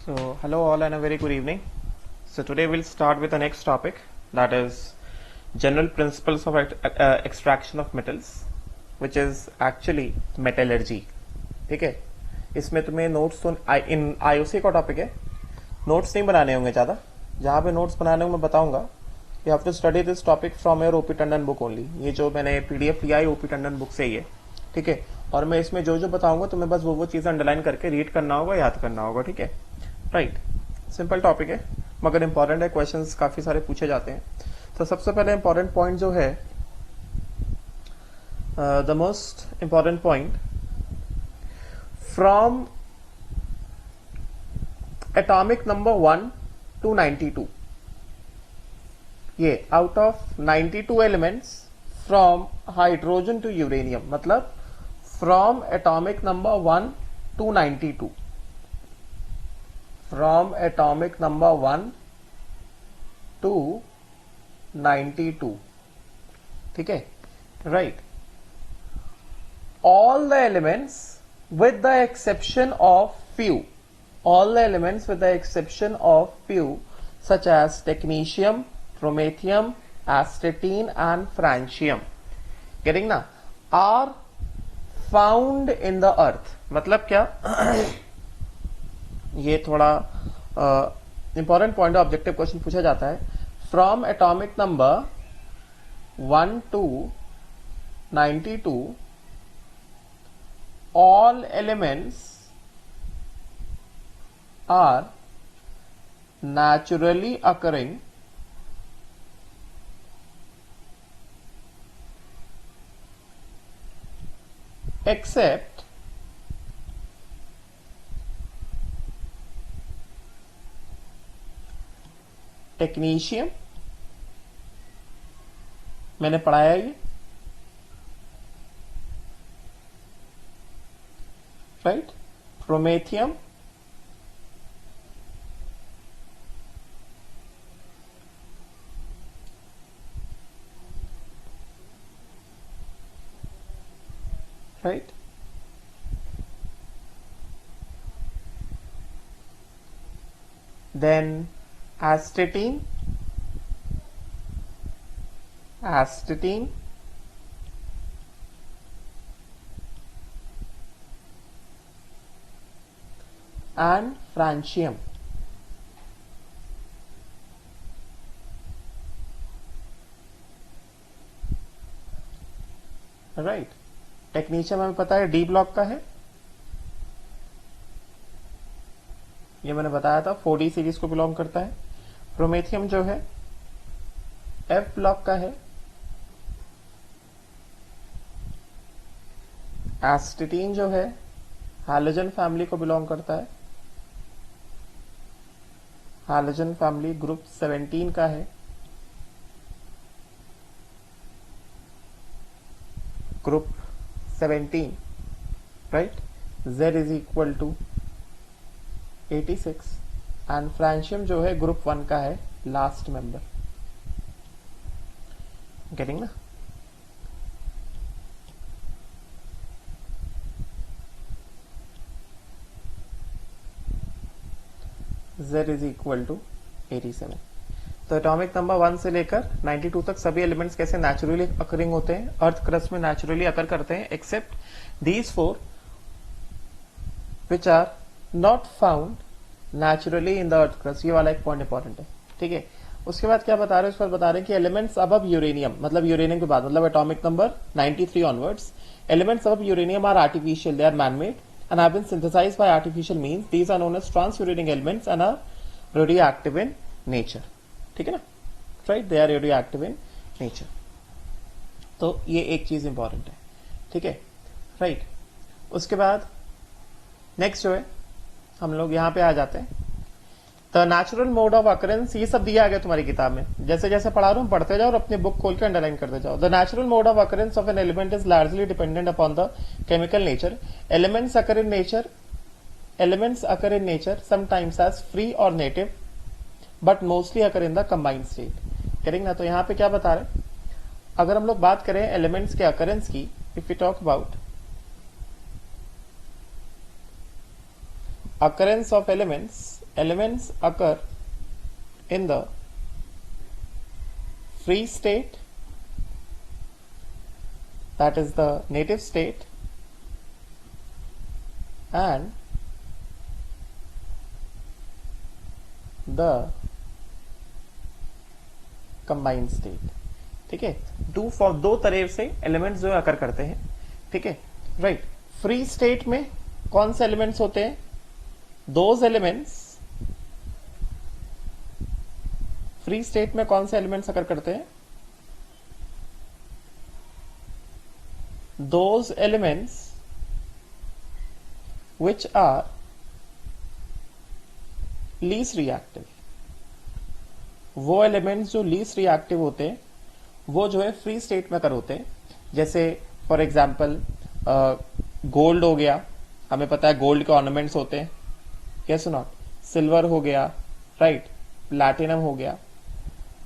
So, hello all and a very good evening. So, today we'll start with the next topic, that is general principles of extraction of metals, which is actually metallurgy. ठीक है, इसमें तुम्हें notes तो इन IOC का topic है, notes नहीं बनाने होंगे ज़्यादा. जहाँ पे नोट्स बनाने होंगे मैं बताऊंगा. You have to study this topic from your O P Tandon book only. ये जो मैंने पीडीएफ लिया है ओपी टंडन बुक से ही है. ठीक है, और मैं इसमें जो जो बताऊंगा तुम्हें बस वो चीज़ें अंडरलाइन करके रीड करना होगा, याद करना होगा. ठीक है, राइट. सिंपल टॉपिक है मगर इंपॉर्टेंट है, क्वेश्चंस काफी सारे पूछे जाते हैं. तो सबसे पहले इंपॉर्टेंट पॉइंट जो है, the most important point, from atomic number 1 to 92, ये out of 92 elements from hydrogen to uranium, मतलब from atomic number 1 to 92, from atomic number 1 to 92. ठीक है, right. All the elements with the exception of few, all the elements with the exception of few such as technetium, promethium, astatine and francium, getting ना, are found in the earth. मतलब क्या ये थोड़ा important point, objective question पूछा जाता है. From atomic number 1 to 92, all elements are naturally occurring except technetium, मैंने पढ़ाया ये, right. Promethium, right. Then astatine, and francium. Right. Technetium हमें पता है डी ब्लॉक का है, ये मैंने बताया था, 4D सीरीज को बिलोंग करता है. प्रोमेथियम जो है एफ ब्लॉक का है. एस्टेटीन जो है हैलोजन फैमिली को बिलोंग करता है, हैलोजन फैमिली ग्रुप 17 का है. Group 17, right. Z is equal to 86 and francium जो है ग्रुप 1 का है, लास्ट मेंबर. गेटिंग ना. Z is equal to 87. तो एटॉमिक नंबर 1 से लेकर 92 तक सभी एलिमेंट्स कैसे नेचुरली अकरिंग होते हैं, अर्थ क्रस्ट में नेचुरली अकर करते हैं, except these 4 which are not found naturally in the earth crust. ये वाला एक पॉइंट इंपॉर्टेंट है. ठीक है, उसके बाद क्या बता रहे हैं, उस पर बता रहे हैं कि एलिमेंट्स अबव यूरेनियम, मतलब यूरेनियम के बाद, मतलब atomic number 93 onwards, elements above uranium are artificial, they are man made and have been synthesized by artificial means. These are known as transuranic elements and are radioactive in nature. ठीक है ना, right. They are radioactive in nature. तो ये एक चीज important है. ठीक है, राइट. उसके बाद नेक्स्ट जो है, हम लोग यहां पे आ जाते हैं. The natural mode of occurrence, ये सब दिया गया तुम्हारी किताब में, जैसे जैसे पढ़ा रहा हूं पढ़ते जाओ और अपने बुक खोल के अंडरलाइन करते जाओ. The natural mode of occurrence of an element is largely dependent upon the chemical nature. Elements occur in nature, sometimes as free और native, but mostly occur in the combined state. करेंगे ना. तो यहाँ पे क्या बता रहे, अगर हम लोग बात करें एलिमेंट्स के अकरेंस की, if you talk about occurrence of elements elements occur in the free state, that is the native state, and the combined state. ठीक है, दो तरह से एलिमेंट्स जो अकर करते हैं. ठीक है, राइट. फ्री स्टेट में कौन से एलिमेंट्स होते हैं? दोज एलिमेंट्स फ्री स्टेट में कौन से एलिमेंट्स अकर करते हैं? Those elements which are least reactive. वो एलिमेंट्स जो लीस्ट रिएक्टिव होते हैं वो जो है फ्री स्टेट में कर होते हैं. जैसे फॉर एग्जाम्पल गोल्ड हो गया, हमें पता है गोल्ड के ऑर्नामेंट्स होते हैं, यस नॉट. सिल्वर हो गया, राइट. प्लैटिनम हो गया.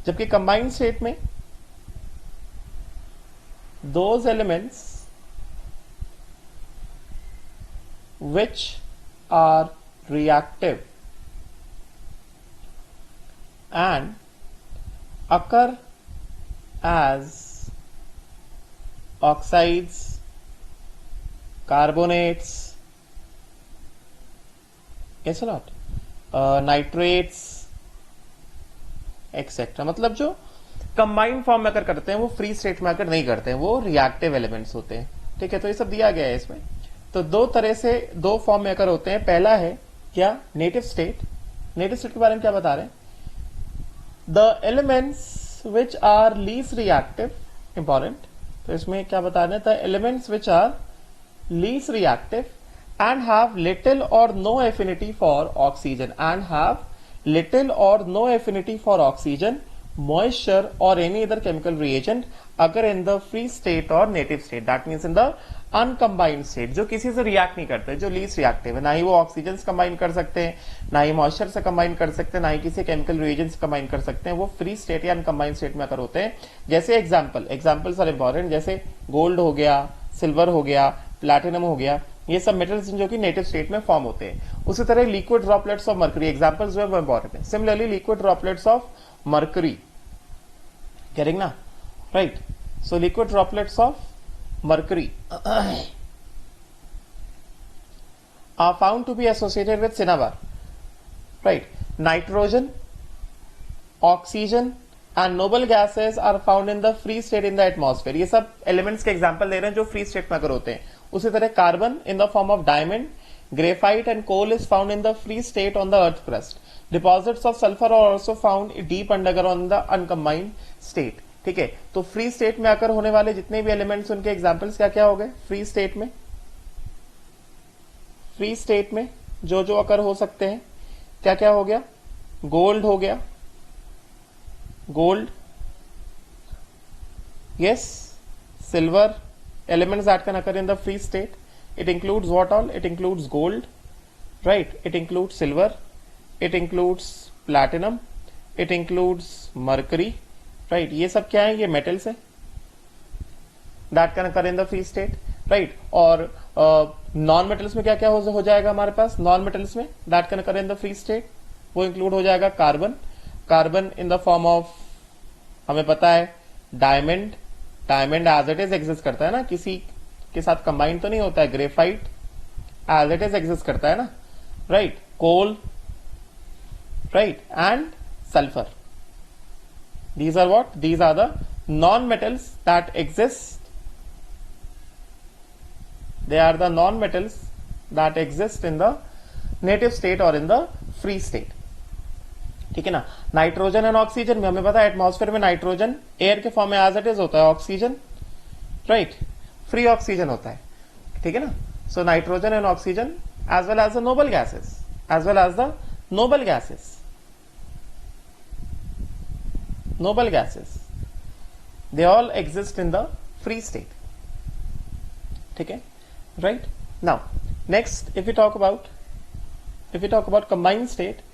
जबकि कंबाइंड स्टेट में those elements which are reactive and occur as oxides, carbonates, yes or not, nitrates, etc. मतलब जो कंबाइंड फॉर्म में अगर करते हैं वो फ्री स्टेट में अगर नहीं करते हैं, वो रिएक्टिव एलिमेंट्स होते हैं. ठीक है, तो ये सब दिया गया है इसमें. तो दो तरह से दो फॉर्म में अगर होते हैं. पहला है क्या? Native state. नेटिव स्टेट के बारे में क्या बता रहे हैं? The elements which are least reactive, important. तो इसमें क्या बता रहे हैं? The elements which are least reactive and have little और no affinity for oxygen, and have little और no affinity for oxygen, moisture or any other chemical reagent occur in the free state or native state. That means in the uncombined state, जो किसी से react नहीं करते, जो least reactive है. ना ही वो ऑक्सीजन से कंबाइन कर सकते हैं, ना ही मॉइस्चर से कंबाइन कर सकते हैं, ना ही किसी केमिकल रिएजेंट से कंबाइन कर सकते हैं. वो फ्री स्टेट या अनकंबाइंड स्टेट में अगर होते हैं. जैसे एग्जाम्पल्स आर इंपॉर्टेंट. जैसे गोल्ड हो गया, सिल्वर हो गया, प्लैटिनम हो गया, ये सब मेटल्स जो कि नेटिव स्टेट में फॉर्म होते हैं. उसी तरह liquid droplets of mercury, examples जो है वो इंपॉर्टेंट है. Similarly liquid droplets of mercury, getting na, right? So liquid droplets of mercury are found to be associated with cinnabar, right? Nitrogen, oxygen and noble gases are found in the free state in the atmosphere. ये सब elements के example दे रहे हैं जो free state में अगर होते हैं. उसी तरह carbon in the form of diamond, graphite and coal is found in the free state on the earth crust. Deposits of sulfur are also found deep underground in the uncombined state. ठीक है, तो free state में आकर होने वाले जितने भी elements उनके एग्जांपल्स क्या क्या हो गए? फ्री स्टेट में जो जो आकर हो सकते हैं क्या क्या हो गया? गोल्ड हो गया, gold, yes. Silver, elements that can occur in the free state. It includes what all? It includes gold, right. It includes silver, it includes platinum, it includes mercury, right? ये सब क्या है? ये metals है that can occur in the free state, right? और non metals में क्या क्या हो जाएगा हमारे पास? non metals में that can occur in the free state, वो include हो जाएगा carbon in the form of, हमें पता है diamond as it is exist करता है ना, किसी के साथ कंबाइन तो नहीं होता है. Graphite as it is exist करता है ना, right. Coal, right, and sulfur. These are what? These are the non-metals that exist. They are the non-metals that exist in the native state or in the free state. ठीक है ना. Nitrogen and oxygen में हमें पता है atmosphere में nitrogen air के form में एज इट इज होता है, ऑक्सीजन, राइट, फ्री ऑक्सीजन होता है. ठीक है ना. So nitrogen and oxygen as well as the noble gases, they all exist in the free state. ठीक है, right? Now next if we talk about combined state,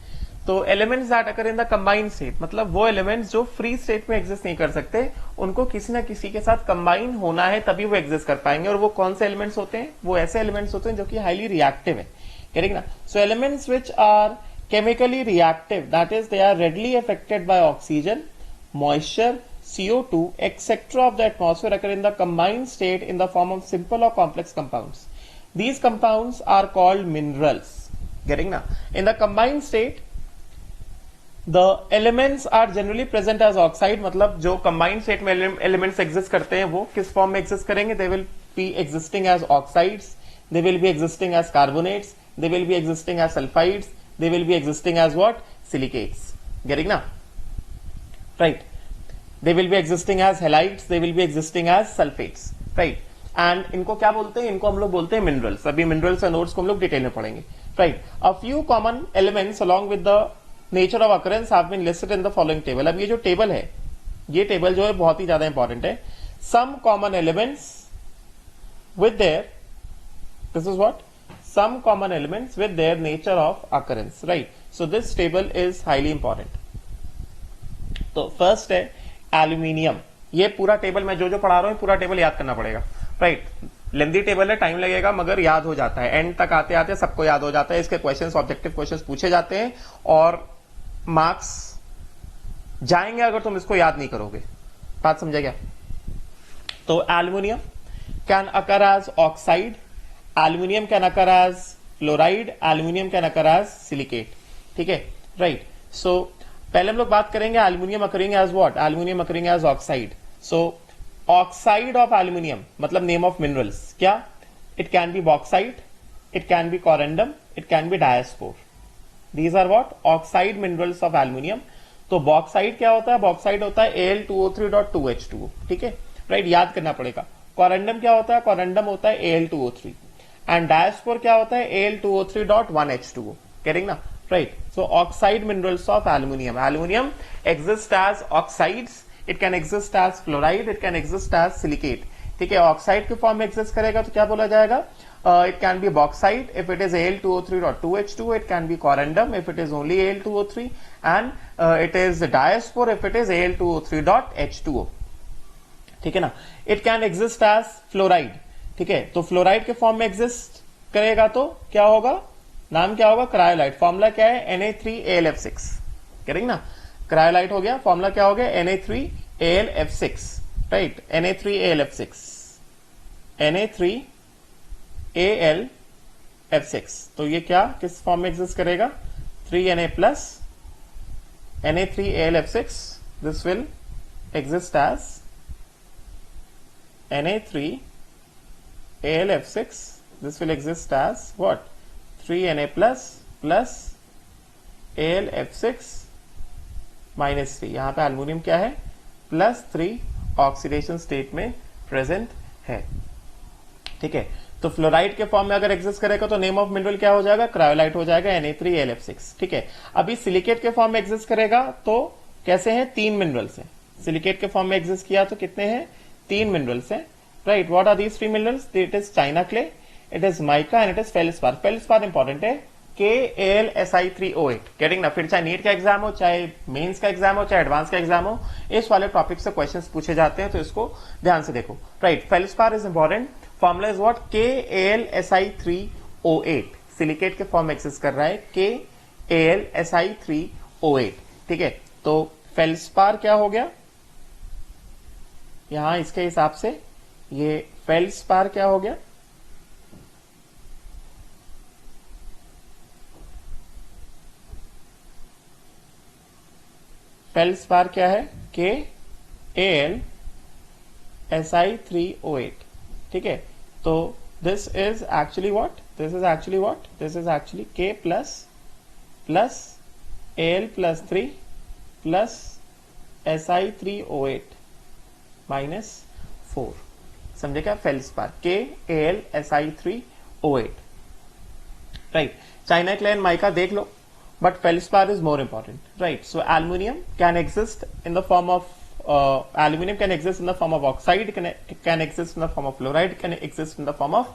तो elements that occur in the combined state, मतलब वो elements जो free state में exist नहीं कर सकते, उनको किसी ना किसी के साथ combine होना है तभी वो exist कर पाएंगे. और वो कौन से elements होते हैं? वो ऐसे elements होते हैं जो कि highly reactive है. करेक्ट ना. सो elements which are chemically reactive, that is they are readily affected by oxygen, moisture, CO2 etc. of the atmosphere occur in the combined state in the form of simple or complex compounds. These compounds are called minerals. Getting now? In the combined state the elements are generally present as oxide, मतलब जो combined state में elements exist करते हैं वो किस form में exist करेंगे? They will be existing as oxides, they will be existing as carbonates, they will be existing as sulfides, they will be existing as what? Silicates. Getting now? Right. They will be existing as halides, they will be existing as sulfates. Right. And इनको क्या बोलते हैं? इनको हम लोग बोलते हैं minerals. अभी minerals और nodes को हम लोग डिटेल में पढ़ेंगे. Right. A few common elements along with the nature of occurrence have been listed in the following table. अब ये जो टेबल है, ये टेबल जो है बहुत ही ज्यादा इंपॉर्टेंट है. Some common elements with their, this is what? Some common elements with their nature of occurrence, right? So this table is highly important. तो फर्स्ट है एल्यूमिनियम. ये पूरा टेबल मैं जो जो पढ़ा रहा हूं पूरा टेबल याद करना पड़ेगा, राइट? लेंदी टेबल है, टाइम लगेगा मगर याद हो जाता है. एंड तक आते आते सबको याद हो जाता है. इसके क्वेश्चंस, ऑब्जेक्टिव क्वेश्चंस पूछे जाते हैं और मार्क्स जाएंगे अगर तुम इसको याद नहीं करोगे. बात समझा क्या? तो aluminium can occur as oxide, aluminium can occur as fluoride, aluminium can occur as silicate. ठीक है, राइट. सो पहले हम लोग बात करेंगे aluminium occurring as what? Aluminium occurring as oxide. So oxide of aluminium मतलब नेम ऑफ मिनरल्स क्या? It can be bauxite, it can be corundum, it can be diaspore. These are what? Oxide minerals of aluminium. तो bauxite क्या होता है? Bauxite होता है Al2O3.2H2O. ठीक है, राइट, याद करना पड़ेगा. कोरेंडम क्या होता है? कोरेंडम होता है Al2O3. एंड डायस्पोर क्या होता है? Al2O3.1H2O. Getting ना? Right. So oxide minerals of aluminium. Aluminium exist as oxides, it can exist as fluoride, it can exist as silicate. ठीक है, ऑक्साइड के फॉर्म में एग्जिस्ट करेगा तो क्या बोला जाएगा? It can be bauxite if it is Al2O3.2H2O. It can be corundum if it is only Al2O3, and it is diaspore if it is Al2O3.H2O. ठीक है ना? It can exist as fluoride. ठीक है, तो फ्लोराइड के form में exist करेगा तो क्या होगा? नाम क्या होगा? क्रायोलाइट. फॉर्मूला क्या है? Na3AlF6. करेंगे ना? क्रायोलाइट हो गया. फॉर्मूला क्या हो गया? Na3AlF6. Right, Na3AlF6. Na3AlF6. तो ये क्या किस फॉर्म में एग्जिस्ट करेगा? 3Na plus Na3AlF6. This will exist as Na3AlF6. This will exist as what? 3Na plus AlF6 minus 3. यहां पे एल्यूमिनियम क्या है? +3 ऑक्सीडेशन स्टेट में प्रेजेंट है. ठीक है, तो फ्लोराइड के फॉर्म में अगर एग्जिस्ट करेगा तो नेम ऑफ मिनरल क्या हो जाएगा? क्रायोलाइट हो जाएगा, Na3AlF6. ठीक है, अभी सिलिकेट के फॉर्म में एग्जिस्ट करेगा तो कैसे हैं? 3 मिनरल्स हैं. सिलिकेट के फॉर्म में एग्जिस्ट किया तो कितने हैं? 3 मिनरल्स हैं. Right, what are these 3 minerals? It is china clay, it is mica and it is feldspar. Feldspar important है. KAlSi3O8. गेटिंग ना? फिर चाहे नीट का एग्जाम हो, चाहे मेंस का एग्जाम हो, चाहे एडवांस का एग्जाम हो, इस वाले टॉपिक से क्वेश्चंस पूछे जाते हैं, तो इसको ध्यान से देखो. Right, feldspar is important. Formula is what? KAlSi3O8. Silicate के फॉर्म में एग्जिस्ट कर रहा है KAlSi3O8. ठीक है, तो फेल्सपार क्या हो गया यहां इसके हिसाब से? ये फेल्सपार क्या हो गया? फेल्सपार क्या है? KAlSi3O8. ठीक है, तो this is actually what? This is actually what? This is actually K plus Al plus 3 plus Si3O8 minus 4. समझे क्या? Feldspar KAlSi3O8. Right, china clay and mica देख लो, but feldspar is more important, right? So aluminium can exist in the form of oxide, can exist in the form of fluoride, can exist in the form of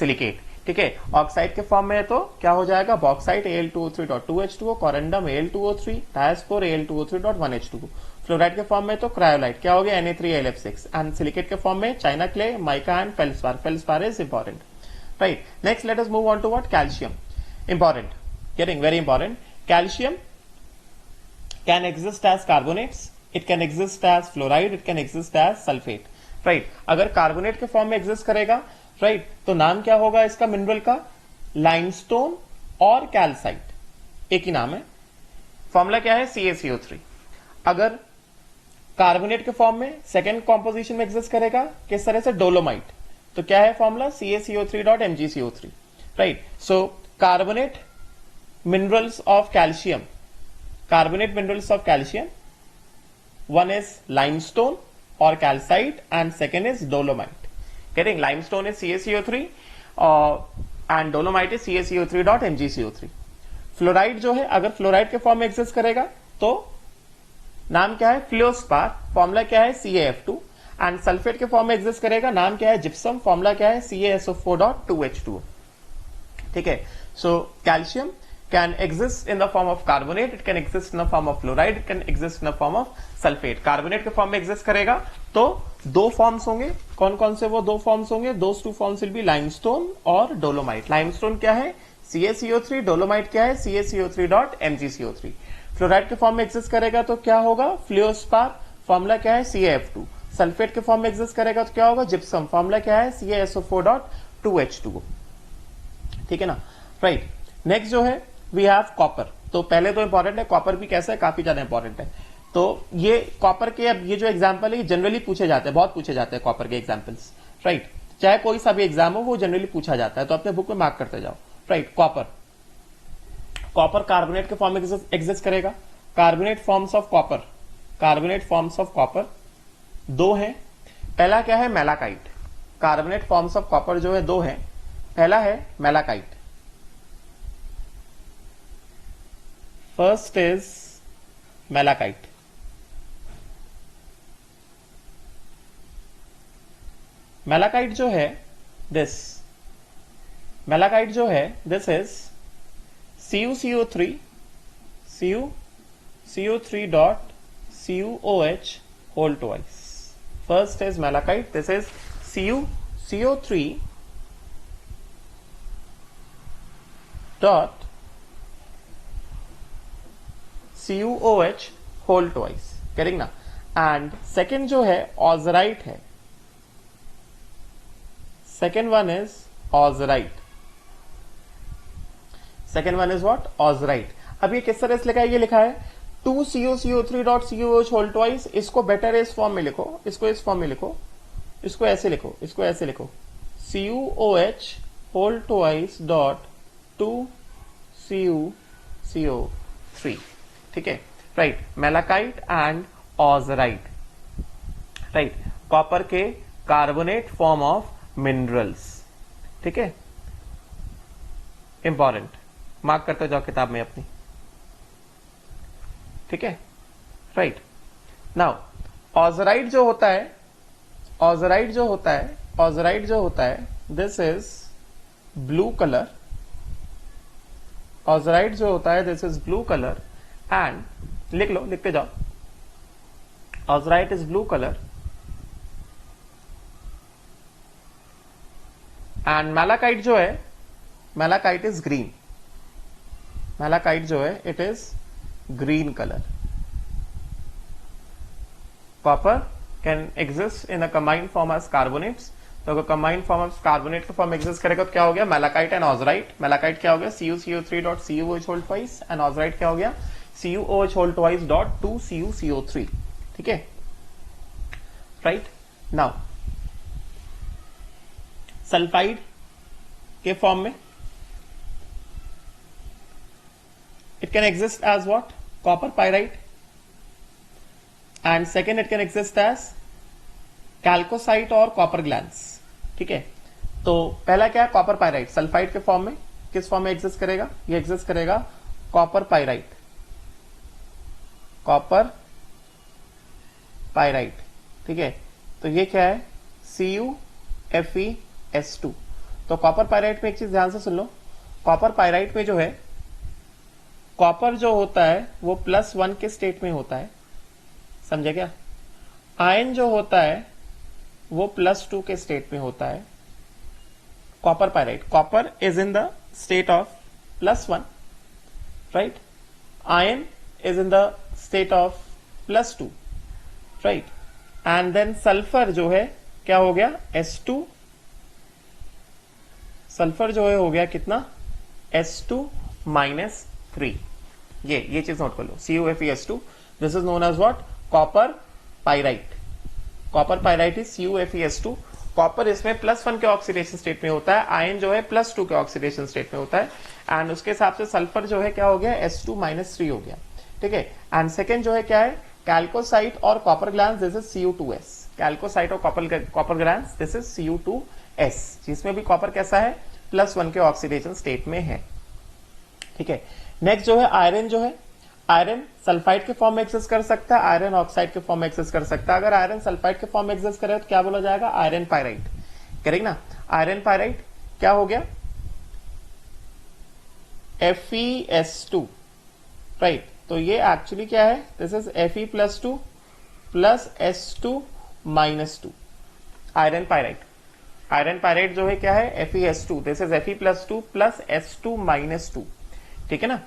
silicate. ठीक है, oxide के form में है तो क्या हो जाएगा? Bauxite Al2O3.2H2O, corundum Al2O3, diaspore Al2O3.1H2O. Fluoride के फॉर्म में तो क्रायोलाइट क्या हो गया? Na3AlF6. एंड सिलिकेट के फॉर्म में china clay, mica and feldspar. Feldspar is important. Right, next let us move on to what? Calcium. Important, getting very important. Calcium can exist as carbonates, it can exist as fluoride, it can exist as sulfate, right? अगर carbonate के form में exist करेगा, right, तो नाम क्या होगा इसका mineral का? लाइमस्टोन और कैल्साइट, एक ही नाम है। फॉर्मूला क्या है? CaCO3। अगर कार्बोनेट के फॉर्म में सेकेंड कॉम्पोजिशन में एग्जिस्ट करेगा, किस तरह से? डोलोमाइट, तो क्या है formula? CaCO3.MgCO3, right? So carbonate minerals of calcium, carbonate minerals of calcium, one is limestone or calcite and second is dolomite. Getting? Limestone is CaCO3 and dolomite is CaCO3.MgCO3. Fluoride जो है, अगर fluoride के form में exist करेगा तो नाम क्या है? फ्लोस्पार, फॉर्मूला क्या है? CaF2। एंड सल्फेट के फॉर्म में एग्जिस्ट करेगा, नाम क्या है? जिप्सम, फॉर्मूला क्या है? CaSO4.2H2O। ठीक है, so calcium can exist in the form of carbonate, it can exist in the form of fluoride, it can exist in the form of sulfate. Carbonate के फॉर्म में एग्जिस्ट करेगा तो दो forms होंगे, कौन कौन से वो दो फॉर्म्स होंगे? Those two forms will be limestone और डोलोमाइट। लाइमस्टोन क्या है? CaCO3, डोलोमाइट क्या है? CaCO3.MgCO3। फ्लोराइड के फॉर्म में एग्जिस्ट करेगा तो क्या होगा? फ्लोस्पार, फॉर्मूला क्या है? CaF2। सल्फेट के फॉर्म में एग्जिस्ट करेगा तो क्या होगा? जिप्सम, फॉर्मूला क्या है? CaSO4.2H2O। ठीक है ना, राइट। नेक्स्ट जो है वी हैव कॉपर। तो पहले तो इंपॉर्टेंट है, कॉपर भी कैसा है? काफी ज्यादा इंपॉर्टेंट है। तो ये कॉपर के, अब ये जो एग्जांपल है ये जनरली पूछे जाते हैं, बहुत पूछे जाते हैं कॉपर के एग्जांपल्स, राइट? चाहे कोई सा भी एग्जाम हो वो जनरली पूछा जाता है, तो अपने बुक में मार्क करते जाओ, राइट? कॉपर, कॉपर कार्बोनेट के फॉर्म में एग्जिस्ट करेगा। Carbonate forms of copper, carbonate forms of copper दो है। पहला क्या है? Malachite. Carbonate forms of copper जो है दो है। पहला है malachite, first is malachite. Malachite जो है दिस, मेलाकाइट जो है this is CuCO3 CuCO3.CuOH whole twice. First is malachite, this is CuCO3 dot CuOH whole twice, करेंगे ना? एंड सेकेंड जो है ऑजराइट है, second one is azurite, second one is what? Azurite. अब ये किस तरह से लिखा है? ये लिखा है 2CuCO3.CuOH whole twice। इसको बेटर इस फॉर्म में लिखो, इसको इस फॉर्म में लिखो, इसको ऐसे लिखो, इसको ऐसे लिखो, CuOH whole twice dot 2CuCO3। ठीक है, right? Malachite and azurite, right? Copper के कार्बोनेट फॉर्म ऑफ मिनरल्स, ठीक है, इंपॉर्टेंट, मार्क करते जाओ किताब में अपनी, ठीक है, राइट? नाउ ऑजराइट जो होता है, ऑजराइट जो होता है, ऑजराइट जो होता है this is blue colour, azurite जो होता है this is blue colour and लिख लो, लिखते जाओ, azurite is blue colour and malachite जो है, मेलाकाइट इज ग्रीन, मेलाकाइट जो है it is green colour. Copper can exist in a combined form as carbonates, तो अगर कंबाइंड फॉर्म ऑफ कार्बोनेट का फॉर्म एग्जिस्ट करेगा तो क्या हो गया? Malachite and ऑजराइट। मेलाकाइट क्या हो गया? CuCO3.CuOH whole twice एंड ऑजराइट क्या हो गया? CuOH whole twice dot 2CuCO3। ठीक है, राइट? नाउ सल्फाइड के फॉर्म में it can exist as what? Copper pyrite, and second it can exist as chalcocite और copper glans। ठीक है, तो पहला क्या है? कॉपर पाइराइट सल्फाइड के फॉर्म में, किस फॉर्म में एग्जिस्ट करेगा? ये एग्जिस्ट करेगा कॉपर पाइराइट, कॉपर पाइराइट। ठीक है, तो ये क्या है? CuFeS2। तो कॉपर पाइराइट में एक चीज ध्यान से सुन लो, कॉपर पाइराइट में जो है कॉपर जो होता है वो +1 के स्टेट में होता है, समझे क्या? आयन जो होता है वो +2 के स्टेट में होता है। Copper pyrite, copper is in the state of +1, right? iron is in the state of +2, right? And then sulphur जो है क्या हो गया S2, सल्फर जो है हो गया कितना S2 -3। ये चीज नोट कर लो, CuFeS2, this is known as what, copper pyrite. Copper pyrite is CuFeS2। Copper इसमें +1 के ऑक्सीडेशन स्टेट में होता है, आयन जो है +2 के ऑक्सीडेशन स्टेट में होता है, एंड उसके हिसाब से सल्फर जो है क्या हो गया S2 -3 हो गया, ठीक है। एंड सेकेंड जो है क्या है, कैल्कोसाइट और copper glance, this is Cu2S। Chalcocite और copper glance, this is Cu2S, जिसमें भी कॉपर कैसा है +1 के ऑक्सीडेशन स्टेट में है, ठीक है। नेक्स्ट जो है आयरन, जो है आयरन सल्फाइड के फॉर्म में एक्सिस्ट कर सकता है, आयरन ऑक्साइड के फॉर्म में एक्सिस्ट कर सकता है। अगर आयरन सल्फाइड के फॉर्म में एक्सिस्ट करे तो क्या बोला जाएगा, आयरन पायराइट, करेक्ट ना। आयरन पायराइट क्या हो गया FeS2, राइट। तो ये एक्चुअली क्या है, this is Fe +2 plus S2 -2, iron pyrite. Iron pyrite जो है क्या है FeS2, this is Fe +2 plus S2 -2, ठीक है ना।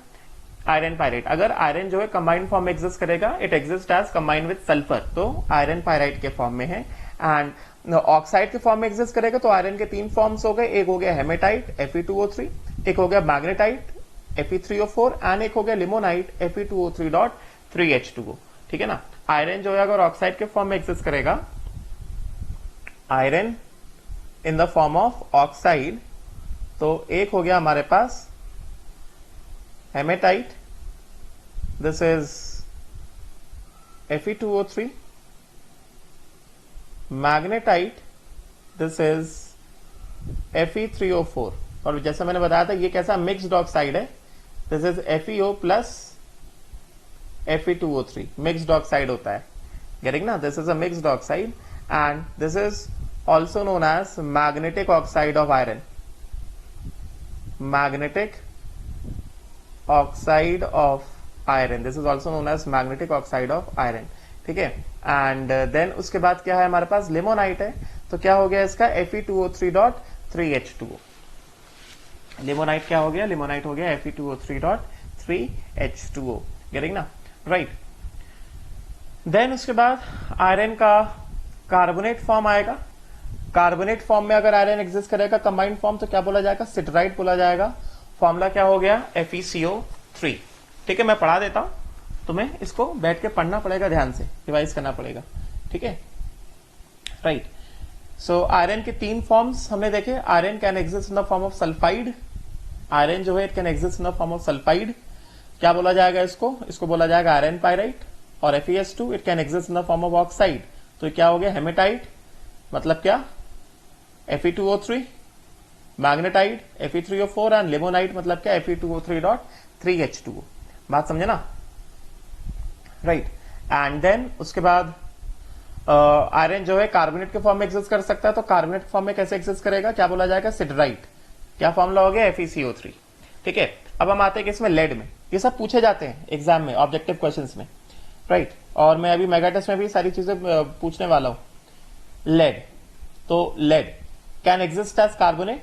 आयरन पायराइट, अगर आयरन जो है कंबाइंड फॉर्म में एग्जिस्ट करेगा, it exist as combined with sulphur, तो आयरन पायराइट के फॉर्म में है। एंड ऑक्साइड के फॉर्म में एग्जिस्ट करेगा तो आयरन के 3 फॉर्म्स हो गए, एक हो गया हेमेटाइट Fe2O3, एक हो गया मैग्नेटाइट Fe3O4, एंड एक हो गया लिमोनाइट Fe2O3.3H2O, ठीक है ना। आयरन जो है अगर ऑक्साइड के फॉर्म में एग्जिस्ट करेगा, iron in the form of oxide, तो एक हो गया हमारे पास hematite, this is Fe2O3, magnetite, this is Fe3O4, और जैसा मैंने बताया था ये कैसा मिक्स्ड ऑक्साइड है, this is FeO plus Fe2O3, mixed oxide होता है, गेटिंग ना। This is a mixed oxide and this is also known as magnetic oxide of iron, magnetic oxide of iron, this is also known as magnetic oxide of iron, ठीक है। And then उसके बाद क्या है हमारे पास, limonite है, तो क्या हो गया इसका Fe2O3.3H2O। लिमोनाइट क्या हो गया, लिमोनाइट हो गया Fe2O3.3H2O, गेटिंग ना, राइट। देन उसके बाद आयरन का कार्बोनेट फॉर्म आएगा। कार्बोनेट फॉर्म में अगर आयरन एग्जिस्ट करेगा कंबाइंड फॉर्म, तो क्या बोला जाएगा, सिटराइट बोला जाएगा। फॉर्मूला क्या हो गया FeCO3, ठीक है। मैं पढ़ा देता हूं, तुम्हें इसको बैठ के पढ़ना पड़ेगा, ध्यान से रिवाइज करना पड़ेगा, ठीक है, राइट। सो आयरन के 3 फॉर्म्स हमने देखे। Iron can exist in the form of sulphide, iron जो है it can exist in the form of sulphide, क्या बोला जाएगा इसको बोला जाएगा आयरन पायराइट। और FeS2 it can exist in the form of oxide, तो क्या हो गया हेमेटाइट, मतलब क्या Fe2O3, magnetite Fe3O4, and limonite मतलब क्या Fe2O3.3H2O। बात समझे ना, राइट। एंड देन उसके बाद आयरन जो है कार्बोनेट के फॉर्म में एग्जिस्ट कर सकता है, तो कार्बोनेट फॉर्म में कैसे एग्जिस्ट करेगा, क्या बोला जाएगा सिडराइट, क्या फॉर्मूला हो गया FeCO3, ठीक है। अब हम आते हैं कि इसमें लेड में, ये सब पूछे जाते हैं एग्जाम में, ऑब्जेक्टिव क्वेश्चंस में, राइट। और मैं अभी मेगा टेस्ट में भी सारी चीजें पूछने वाला हूं। लेड, तो lead can exist as carbonate,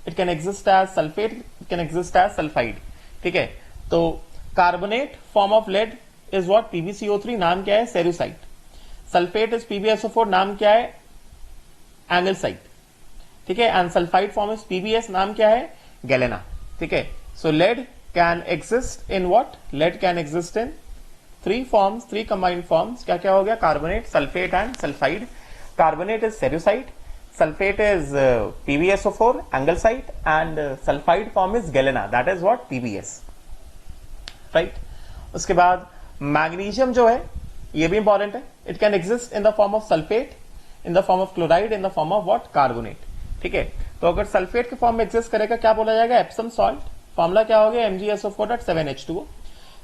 it can exist as sulphate, it can exist as sulphide, ठीक है। तो carbonate form of lead is what PbCO3, नाम क्या है सेरुसाइट। सल्फेट इज PbSO4, नाम क्या है एंगलसाइट, ठीक है। And sulphide form is PbS, नाम क्या है गैलेना, ठीक है। So lead can exist in what, lead can exist in 3 forms, 3 combined forms, क्या क्या हो गया, carbonate, sulphate and sulphide. Carbonate is cerussite, sulfate is PbSO4 angle site, and sulfide form is galena, that is what PbS, right। उसके बाद magnesium जो है ये भी इंपॉर्टेंट है, it can exist in the form of sulphate, in the form of chloride, in the form of what carbonate, ठीक है। तो अगर सल्फेट के फॉर्म में एग्जिस्ट करेगा क्या बोला जाएगा एप्सम सॉल्ट, फॉर्मूला क्या हो गया MgSO4.7H2O।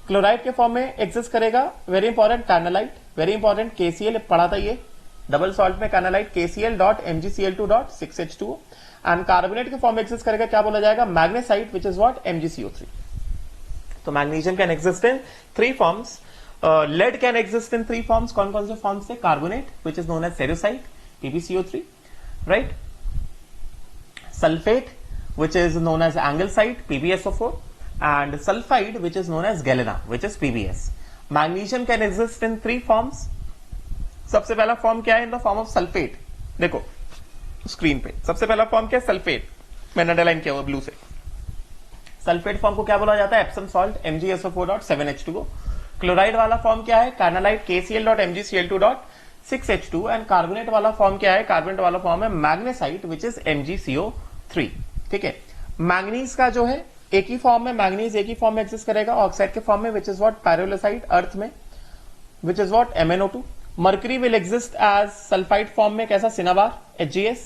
क्लोराइड के फॉर्म में एग्जिस्ट करेगा, very important carnallite, very important KCl पढ़ा था ये, डबल सॉल्ट में कार्नालाइट KCl.MgCl2.6H2O। एंड कार्बोनेट के फॉर्म में एग्जिस्ट करेगा क्या बोला जाएगा magnesite, which is what MgCO3। तो magnesium can exist in 3 forms, lead can exist in 3 forms, कौन कौन से फॉर्म्स से, carbonate which is known as cerussite PbCO3, right, sulphate which is known as anglesite PbSO4, and sulfide which is known as galena which is PbS. Magnesium can exist in 3 forms. सबसे पहला form क्या है? इन the form of sulphate. देखो screen पे सबसे पहला form क्या है? सल्फेट. मैंने अंडरलाइन किया हुआ ब्लू से. सल्फेट फॉर्म को क्या बोला जाता है? Epsom salt MgSO4.7H2O. क्लोराइड वाला फॉर्म क्या है? Carnallite KCl.MgCl2.6H2. एंड कार्बोनेट वाला फॉर्म क्या है? कार्बोनेट वाला फॉर्म है मैग्नेसाइट विच इज MgCO3. ठीक है. मैंगनीज का जो है एक ही फॉर्म में, मैंगनीज एक ही फॉर्म में एग्जिस्ट करेगा ऑक्साइड के फॉर्म में विच इज व्हाट? पैरोलोसाइट अर्थ में which is what? MnO2. Mercury will exist as sulphide form में, कैसा? Cinnabar HgS.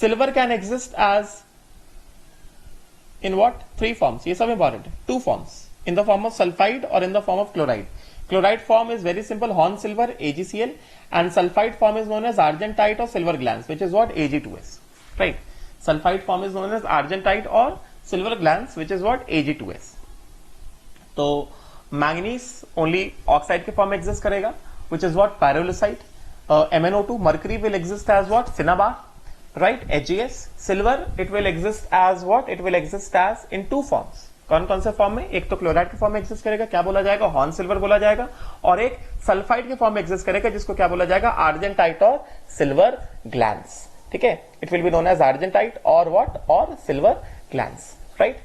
Silver can exist as in what? 3 forms. ये सब इंपॉर्टेंट है. 2 forms, in the form of sulphide और in the form of chloride. Chloride form is very simple, horn silver AgCl, and sulphide form is known as argentite और silver glance which is what? Ag2S. Right. Sulphide form is known as argentite और silver glance which is what? Ag2S. तो manganese only oxide के form में exist करेगा which is what? Pyrolusite. MnO2. Mercury will exist as what? Cinnabar. Right? HgS. Silver it will exist as what? It will exist as in 2 forms. कौन कौन से form में? एक तो chloride के फॉर्म में एग्जिस्ट करेगा, क्या बोला जाएगा? हॉर्न सिल्वर बोला जाएगा. और एक सल्फाइड के फॉर्म में एग्जिस्ट करेगा जिसको क्या बोला जाएगा? आर्जेंटाइट और सिल्वर ग्लैंस. ठीक है. It will be known as argentite और व्हाट? और सिल्वर ग्लैंस. राइट.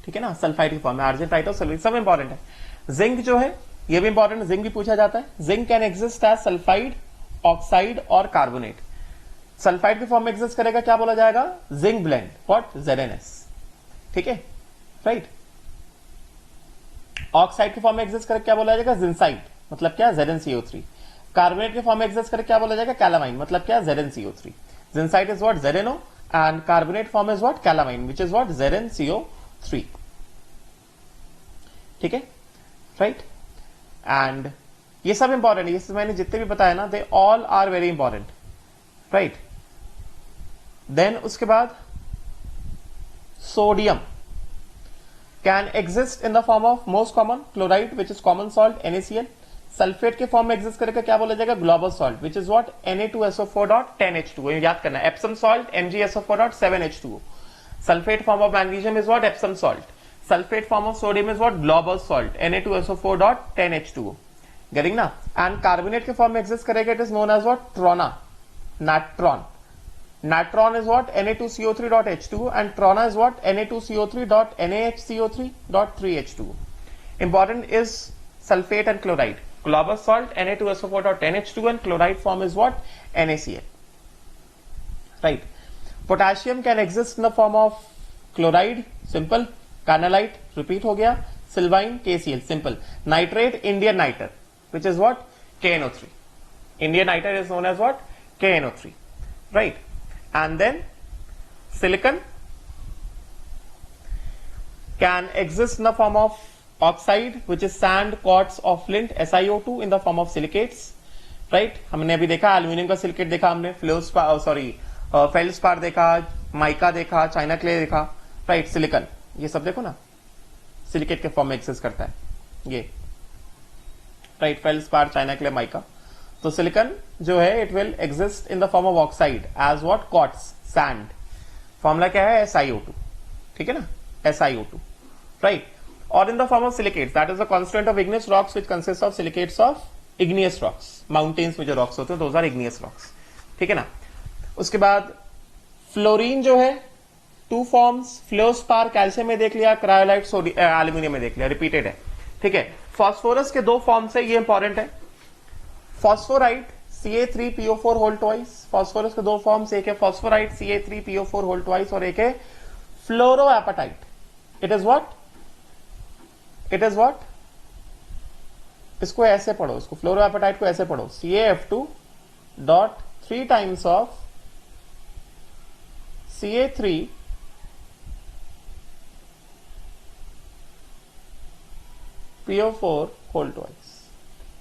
ठीक है ना. सल्फाइड के फॉर्म में आर्जेंटाइट और सिल्वर, सब इंपॉर्टेंट है. जिंक जो है ये भी इंपॉर्टेंट, जिंक भी पूछा जाता है. Zinc can exist as sulphide, oxide और कार्बोनेट. सल्फाइड के फॉर्म में एग्जिस्ट करेगा, क्या बोला जाएगा? Zinc blende, what? ZnS. ठीक है. राइट. ऑक्साइड के फॉर्म में एग्जिस्ट करके क्या बोला जाएगा? जिंसाइड, मतलब क्या? ZnCO3. कार्बोनेट के फॉर्म में एग्जिस्ट करके क्या बोला जाएगा? कैलामाइन, मतलब क्या? ZnCO3. Zincite is what? ZnO and carbonate form is what? Calamine which is what? ZnCO3. ठीक है. राइट. एंड ये सब इंपॉर्टेंट है. ये मैंने जितने भी बताया ना, they all are very important. Right. Then उसके बाद sodium can exist in the form of most common chloride which is common salt NaCl. Sulphate के फॉर्म में एग्जिस्ट करके क्या बोला जाएगा? Global salt which is what? Na2SO4.10H2O. याद करना, Epsom salt MgSO4.7H2O. Sulphate form of magnesium is what? Epsom salt. Sulfate form of sodium is what? Global salt. Na2SO4.10H2O. Getting ना? And carbonate के form में exist करेगा, it is known as what? Trona. Natron. Natron is what? Na2CO3.H2O and trona is what? Na2CO3.NaHCO3.3H2O. Important is sulfate and chloride. Global salt Na2SO4.10H2O and chloride form is what? NaCl. Right. Potassium can exist in the form of chloride, simple. Carnallite repeat हो गया. Sylvine KCl, simple. Nitrate Indian nitre which is what? KNO3. Indian nitre is known as what? KNO3. Right. And then silicon can exist in the form of oxide which is sand, quartz और flint SiO2 in the form of silicates. Right. हमने अभी देखा aluminium का silicate देखा हमने, feldspar देखा, mica देखा, China clay देखा. राइट. सिलिकॉन ये सब देखो ना, सिलिकेट के फॉर्म में एग्जिस्ट करता है ये. Right. Feldspar, china clay, mica. तो सिलिकॉन जो है it will exist in the form of oxide as what? Quartz, sand. Formula क्या है? SiO2. ठीक है ना. SiO2. राइट. और in the form of silicates, that is the constituent of igneous rocks which consist of silicates of igneous rocks. Mountains में जो rocks होते हैं दोज आर इग्नियस रॉक्स. ठीक है ना. उसके बाद फ्लोरीन जो है 2 फॉर्म्स, फ्लोस्पार कैल्शियम में देख लिया, क्रायोलाइट एल्यूमिनियम में देख लिया, रिपीटेड है. ठीक है. फॉस्फोरस के 2 फॉर्म्स है, ये इंपॉर्टेंट है. Phosphorite CA3PO4 whole twice. Phosphorus के 2 फॉर्म्स, एक है फॉस्फोराइट CA3PO4 होल ट्वाइस और एक है fluoroapatite. It is what? It is what? इसको ऐसे पढ़ो, इसको फ्लोरोएपेटाइट को ऐसे पढ़ो, CaF2.3 times of CA3PO4 whole twice.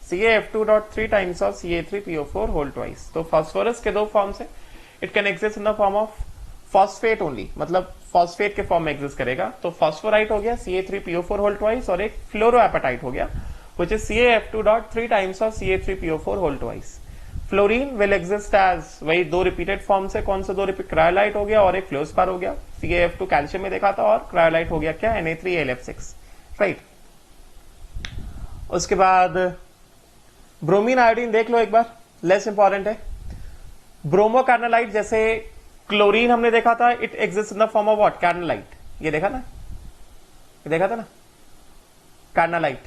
CaF2.3 times of CA3PO4 whole twice. तो फॉस्फोरस के 2 फॉर्म्स है. It can exist in the form of phosphate only, मतलब फॉस्फेट के फॉर्म में एग्जिस्ट करेगा. तो फॉस्फोराइट हो गया CA3PO4 होल ट्वाइस और एक फ्लोरोएपेटाइट हो गया which is CaF2.3 times of CA3PO4 whole twice. Fluorine will exist as, वही 2 रिपीटेड फॉर्म से, कौन से 2 रिपीट? क्रायोलाइट हो गया और एक फ्लोस्पार हो गया. CaF2 कैल्शियम में देखा था, और क्रायोलाइट हो गया क्या, Na3AlF6, राइट। उसके बाद ब्रोमीन आयोडीन देख लो एक बार, लेस इंपॉर्टेंट है। ब्रोमोकार्नलाइट, जैसे क्लोरीन हमने देखा था, it exist in the form of what, carnallite, ये देखा ना, ये देखा था ना, कार्नलाइट,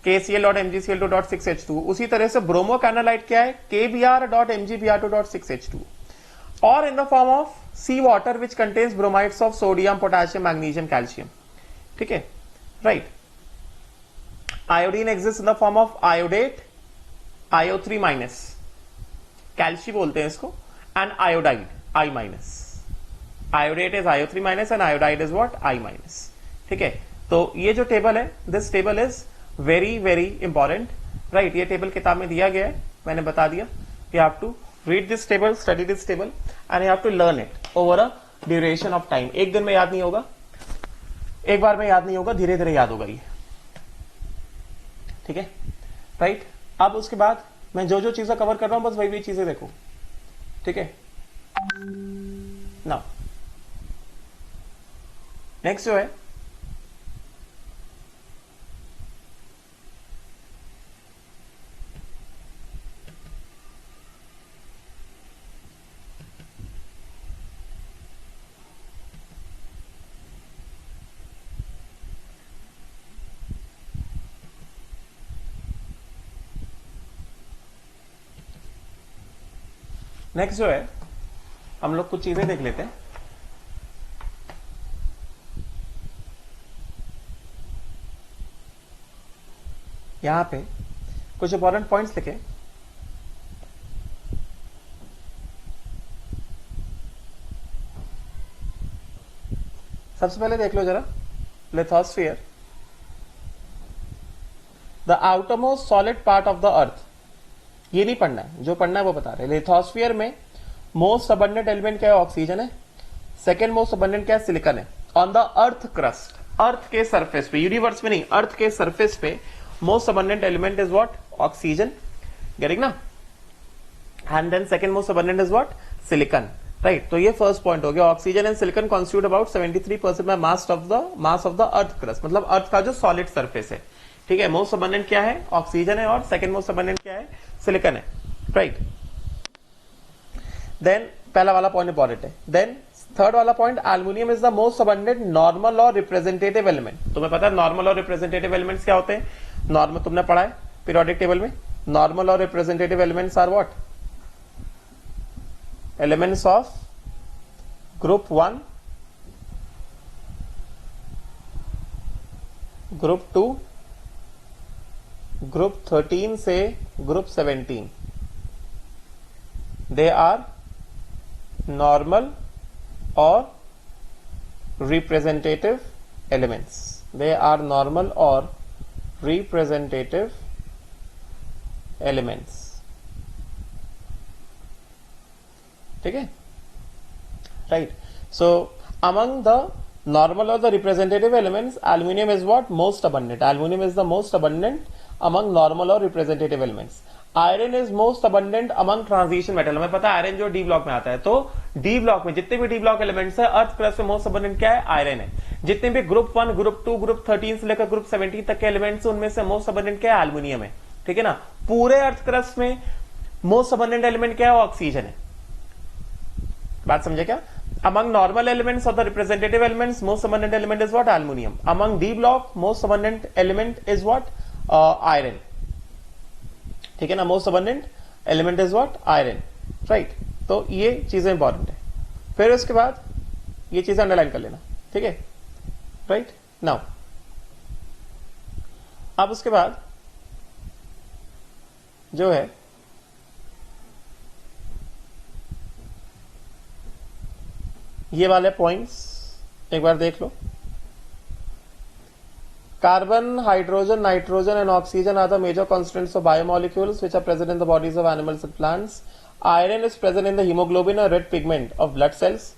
KCl.MgCl2.6H2। उसी तरह से ब्रोमोकार्नलाइट क्या है, KBr.MgBr2.6H2, और in the form of sea water which contains bromides of sodium, potassium, magnesium, calcium, ठीक है, right. Iodine exist in the form of iodate, IO3 minus, caliche बोलते हैं इसको, and iodide, I minus. Iodate is IO3 minus and iodide is what, I minus, ठीक है। तो ये जो टेबल है, this table is very very important, right. ये टेबल किताब में दिया गया है, मैंने बता दिया। You have to read this table, study this table, and you have to learn it over a duration of time. एक दिन में याद नहीं होगा, एक बार में याद नहीं होगा, धीरे धीरे याद होगा ये, ठीक है, राइट। अब उसके बाद मैं जो जो चीजें कवर कर रहा हूं, बस वही वही चीजें देखो, ठीक है। नाउ नेक्स्ट जो है, नेक्स्ट जो है, हम लोग कुछ चीजें देख लेते हैं। यहां पे कुछ इंपॉर्टेंट पॉइंट्स लिखे। सबसे पहले देख लो जरा, lithosphere, the outermost solid part of the अर्थ। ये नहीं पढ़ना है, जो पढ़ना है वो बता रहे। लिथोस्फीयर में मोस्ट अबंडेंट एलिमेंट क्या है, ऑक्सीजन है। सेकेंड मोस्ट अबंडेंट क्या है, सिलिकॉन है। ऑन द अर्थ क्रस्ट, अर्थ के सरफेस पे, यूनिवर्स में नहीं, अर्थ के सरफेस पे most abundant element is what, oxygen, getting ना। And then second most abundant is what, silicon, right. तो ये फर्स्ट पॉइंट हो गया। Oxygen and silicon constitute about 73% by mass of the earth crust, मतलब अर्थ का जो solid surface है, ठीक है। मोस्ट अबंडेंट क्या है, ऑक्सीजन है, और सेकेंड मोस्ट अबंडेंट क्या है, सिलिकॉन है, राइट। देन पहला वाला पॉइंट इंपॉर्टेंट है। देन थर्ड वाला point, aluminium is the most abundant normal और रिप्रेजेंटेटिव एलिमेंट। तुम्हें पता है नॉर्मल और रिप्रेजेंटेटिव एलिमेंट्स क्या होते हैं? नॉर्मल तुमने पढ़ा है पीरियोडिक टेबल में। नॉर्मल और representative elements are what? Elements of group 1, group 2, group 13 से ग्रुप 17। दे आर नॉर्मल और representative elements. They are normal और रिप्रेजेंटेटिव एलिमेंट्स, ठीक है, right. So among the normal or the representative elements, aluminium is what? Most abundant. Aluminium is the most abundant among normal or representative elements. Iron is most abundant among transition metal. हमें पता है iron जो D block में आता है, तो D block में जितने भी डी ब्लॉक एलिमेंट्स है, अर्थ क्रस्ट में मोस्ट अबंडेंट क्या है? आयरन है। जितने भी ग्रुप 1, ग्रुप 2, ग्रुप 13 से लेकर ग्रुप 17 तक के एलिमेंट्स, उनमें से मोस्ट अबंडेंट क्या है? एल्युमिनियम है, ठीक है ना। पूरे अर्थ क्रस्ट में मोस्ट अबंडेंट एलिमेंट क्या है? ऑक्सीजन है। बात समझे क्या? Among normal elements or the representative elements, most abundant element is what? Aluminium. Among D block, most abundant element is what? Iron. ठीक है ना, most abundant element is what? Iron. Right. तो ये चीजें इंपॉर्टेंट है। फिर उसके बाद ये चीजें अंडरलाइन कर लेना, ठीक है, राइट। नाउ अब उसके बाद जो है ये वाले पॉइंट्स एक बार देख लो। Carbon, hydrogen, nitrogen and oxygen are the major constituents of biomolecules which are present in the bodies of animals and plants. Iron is present in the haemoglobin, a red pigment of blood cells.